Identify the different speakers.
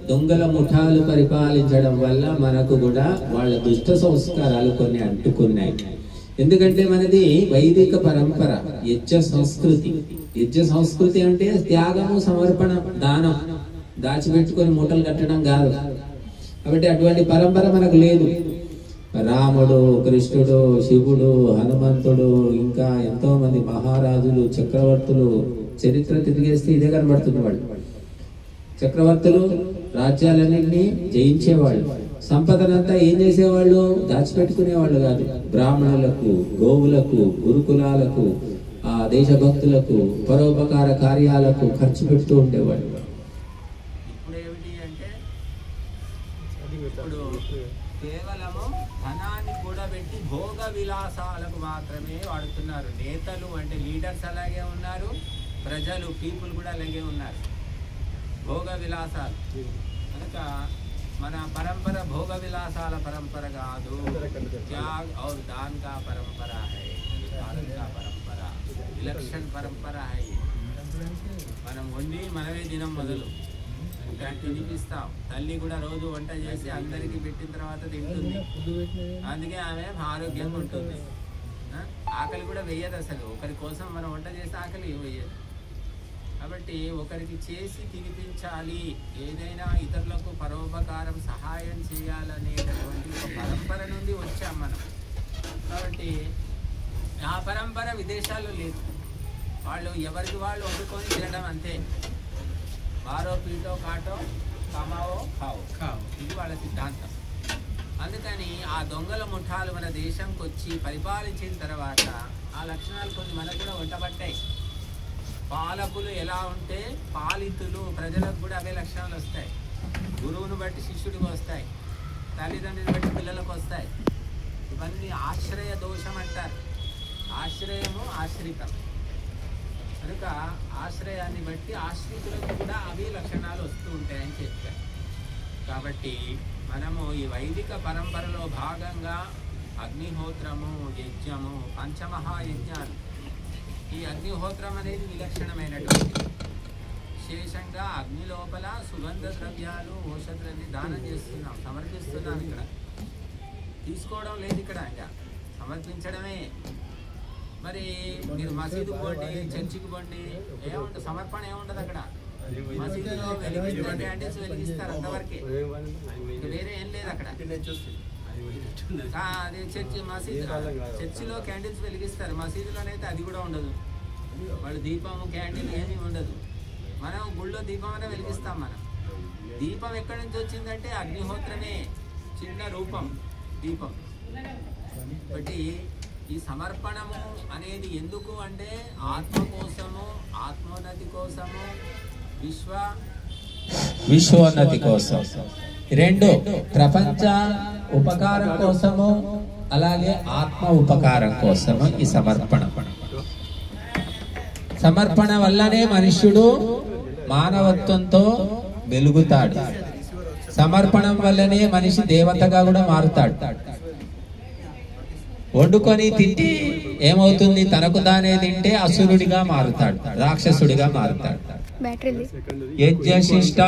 Speaker 1: దొంగల ముఠాలు పరిపాలించడం వల్ల మనకు కూడా వాళ్ళ దుష్ట సంస్కారాలు కొన్ని అంటుకున్నాయి. ఎందుకంటే మనది వైదిక పరంపర, యజ్ఞ సంస్కృతి. యజ్ఞ సంస్కృతి అంటే త్యాగము, సమర్పణ, దానం, దాచిపెట్టుకొని మూటలు కట్టడం కాదు. కాబట్టి అటువంటి పరంపర మనకు లేదు. రాముడు, కృష్ణుడు, శివుడు, హనుమంతుడు, ఇంకా ఎంతో మంది మహారాజులు, చక్రవర్తులు చరిత్ర తిరిగేస్తే ఇదే కనబడుతుంది. వాళ్ళు చక్రవర్తులు రాజ్యాలన్నింటినీ జయించేవాళ్ళు. సంపదనంతా ఏం చేసేవాళ్ళు? దాచిపెట్టుకునేవాళ్ళు కాదు. బ్రాహ్మణులకు, గోవులకు, గురుకులాలకు, ఆ దేశభక్తులకు, పరోపకార కార్యాలకు ఖర్చు పెడుతూ ఉండేవాళ్ళు.
Speaker 2: ఇప్పుడు ఏమిటి అంటే ఇప్పుడు కేవలము ధనాన్ని కూడబెట్టి భోగ విలాసాలకు మాత్రమే వాడుతున్నారు. నేతలు అంటే లీడర్స్ అలాగే ఉన్నారు, ప్రజలు పీపుల్ కూడా అలాగే ఉన్నారు. భోగ విలాసాలు కనుక మన పరంపర భోగ విలాసాల పరంపర కాదు. त्याग और दान का परंपरा है, भारत का परंपरा, विलक्षण परंपरा है. మనం వండి మనమే దినం మొదలు తినిపిస్తాం. తల్లి కూడా రోజు వంట చేసి అందరికీ పెట్టిన తర్వాత తింటుంది. అందుకే ఆమె ఆరోగ్యంగా ఉంటుంది. ఆకలి కూడా వెయ్యదు. అసలు ఒకరి కోసం మనం వంట చేస్తే ఆకలి వెయ్యదు. కాబట్టి ఒకరికి చేసి తినిపించాలి, ఏదైనా ఇతరులకు పరోపకారం, సహాయం చేయాలనేటటువంటి ఒక పరంపర నుండి వచ్చాం మనం. కాబట్టి ఆ పరంపర విదేశాల్లో లేదు. వాళ్ళు ఎవరికి వాళ్ళు వండుకొని తినడం అంతే. బారో పీటో కాటో కమావో ఖావో, ఇది వాళ్ళ సిద్ధాంతం. అందుకని ఆ దొంగల ముఠాలు మన దేశంకి వచ్చి పరిపాలించిన తర్వాత ఆ లక్షణాలు కొన్ని మనకు కూడా వంటబట్టాయి. పాలకులు ఎలా ఉంటే పాలితులు, ప్రజలకు కూడా అవే లక్షణాలు వస్తాయి. గురువును బట్టి శిష్యుడికి వస్తాయి, తల్లిదండ్రుని బట్టి పిల్లలకు వస్తాయి. ఇవన్నీ ఆశ్రయ దోషం అంటారు. ఆశ్రయము ఆశ్రితం కనుక ఆశ్రయాన్ని బట్టి ఆశ్రితులకు కూడా అవే లక్షణాలు వస్తూ ఉంటాయని చెప్పారు. కాబట్టి మనము ఈ వైదిక పరంపరలో భాగంగా అగ్నిహోత్రము, యజ్ఞము, పంచమహాయజ్ఞాలు. ఈ అగ్నిహోత్రం అనేది విలక్షణమైనటువంటి విశేషంగా అగ్ని లోపల సుగంధ ద్రవ్యాలు, ఔషధులన్నీ దానం చేస్తున్నాం, సమర్పిస్తున్నాం. ఇక్కడ తీసుకోవడం లేదు, ఇక్కడ ఇంకా సమర్పించడమే. మరి మీరు మసీదుకు పోండి, చర్చికి పోండి, ఏముంటుంది సమర్పణ ఏముంటుంది అక్కడ. మసీదులో వెలిగిస్తారు, క్యాండిల్స్ వెలిగిస్తారు, అంతవరకే, వేరే ఏం లేదు అక్కడ. అది చర్చిలో క్యాండిల్స్ వెలిగిస్తారు, మసీదులోనైతే అది కూడా ఉండదు. వాళ్ళు దీపము, క్యాండిల్ ఏమీ ఉండదు. మనం గుళ్ళో దీపం అనే వెలిగిస్తాం. మనం దీపం ఎక్కడి నుంచి వచ్చిందంటే అగ్నిహోత్రమే చిన్న రూపం దీపం. కాబట్టి ఈ సమర్పణము అనేది ఎందుకు అంటే ఆత్మ కోసము, ఆత్మోన్నతి కోసము, విశ్వోన్నతి కోసం. రెండు, ప్రపంచ ఉపకారం కోసము, అలాగే ఆత్మ ఉపకారం కోసము ఈ సమర్పణ. సమర్పణ వల్లనే మనుష్యుడు మానవత్వంతో వెలుగుతాడు. సమర్పణం వల్లనే మనిషి దేవతగా కూడా మారుతాడు. వండుకొని తింటే ఏమవుతుంది? తనకు తానే తింటే అసురుడిగా మారుతాడు, రాక్షసుడిగా మారుతాడు. యజ్ఞశిష్ట